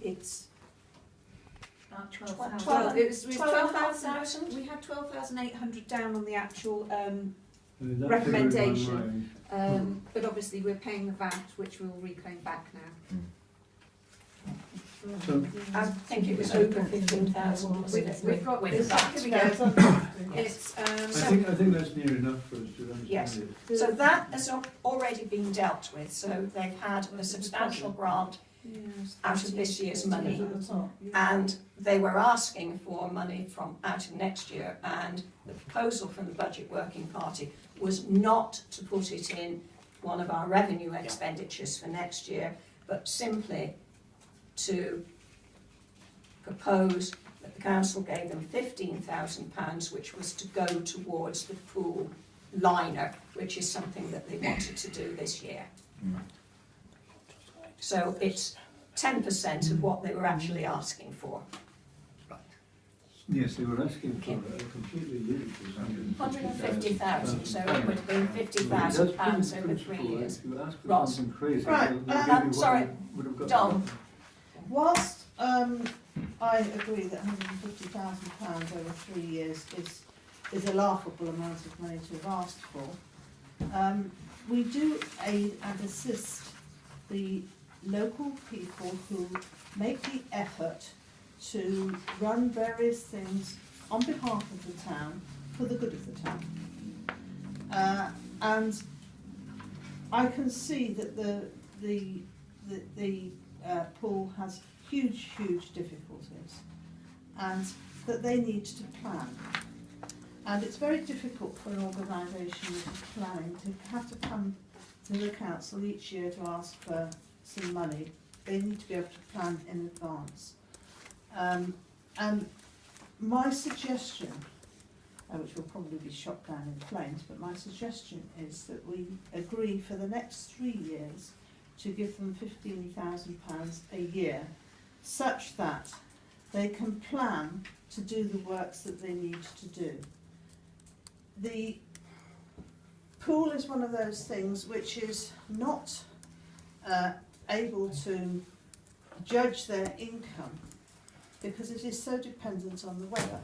It's About 12,000. It was 12,500. We had 12,800 down on the actual That recommendation. But obviously we're paying the VAT, which we'll reclaim back now. So, I think it was over 15,000, wasn't it? We've got with this. that. Here we go. Yes. It's I think that's near enough for us to understand Yes. it. So that has already been dealt with, so they've had a substantial grant out of this year's money, and they were asking for money from out of next year, and the proposal from the Budget Working Party was not to put it in one of our revenue expenditures for next year, but simply to propose that the council gave them £15,000, which was to go towards the pool liner, which is something that they wanted to do this year. So it's 10% of what they were actually asking for. Yes, they were asking for a completely ludicrous 150,000, so it would have been £50,000 over 3 years. If you ask for Ross. something crazy, Right, they'll give you what sorry, you would have got. Dom. Whilst I agree that £150,000 over 3 years is a laughable amount of money to have asked for, we do aid and assist the local people who make the effort to run various things on behalf of the town for the good of the town. And I can see that the pool has huge difficulties, and that they need to plan. And it's very difficult for an organisation which is planning to have to come to the council each year to ask for some money. They need to be able to plan in advance. And my suggestion, which will probably be shot down in flames, but my suggestion is that we agree for the next 3 years to give them £15,000 a year, such that they can plan to do the works that they need to do. The pool is one of those things which is not able to judge their income because it is so dependent on the weather.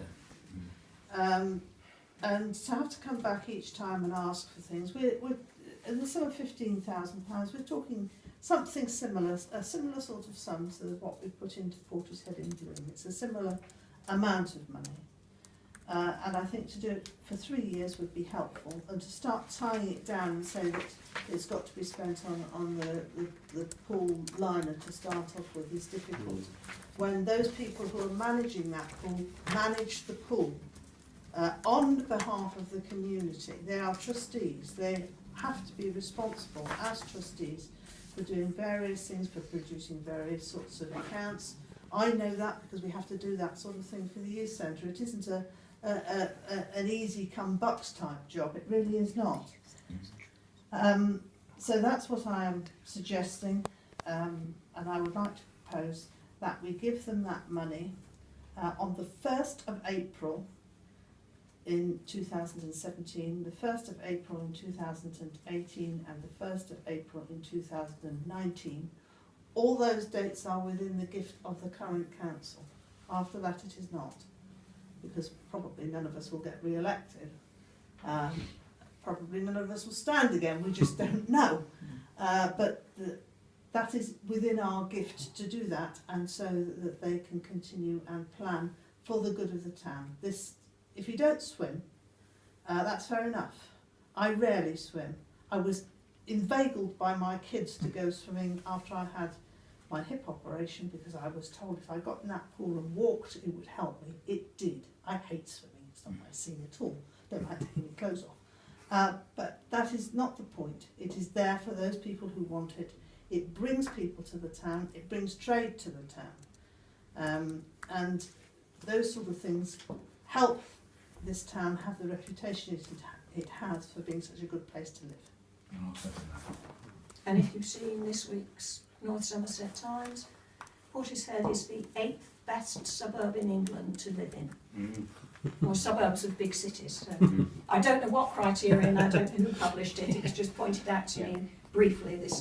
And to have to come back each time and ask for things, we're in the sum of £15,000, we're talking something similar, a similar sort of sum to what we put into Portishead in Bloom. It's a similar amount of money. And I think to do it for 3 years would be helpful, and to start tying it down and say that it's got to be spent on the pool liner to start off with is difficult. When those people who are managing that pool manage the pool on behalf of the community, they are trustees, they have to be responsible as trustees for doing various things, for producing various sorts of accounts. I know that because we have to do that sort of thing for the youth centre. It isn't an easy come bucks type job, it really is not. So that's what I am suggesting, and I would like to propose that we give them that money on the 1st of April in 2017, the 1st of April in 2018 and the 1st of April in 2019. All those dates are within the gift of the current council. After that it is not, because probably none of us will get re-elected. Probably none of us will stand again, we just don't know. But that is within our gift to do that, and so that they can continue and plan for the good of the town. If you don't swim, that's fair enough. I rarely swim. I was inveigled by my kids to go swimming after I had my hip operation, because I was told if I got in that pool and walked it would help me. It did. I hate swimming, it's not my scene at all. Don't like taking my clothes off. But that is not the point. It is there for those people who want it. It brings people to the town, it brings trade to the town. And those sort of things help this town have the reputation it has for being such a good place to live. And if you've seen this week's North Somerset Times, Portishead is the 8th best suburb in England to live in, or suburbs of big cities. So I don't know what criteria, and I don't know who published it. It's just pointed out to me briefly this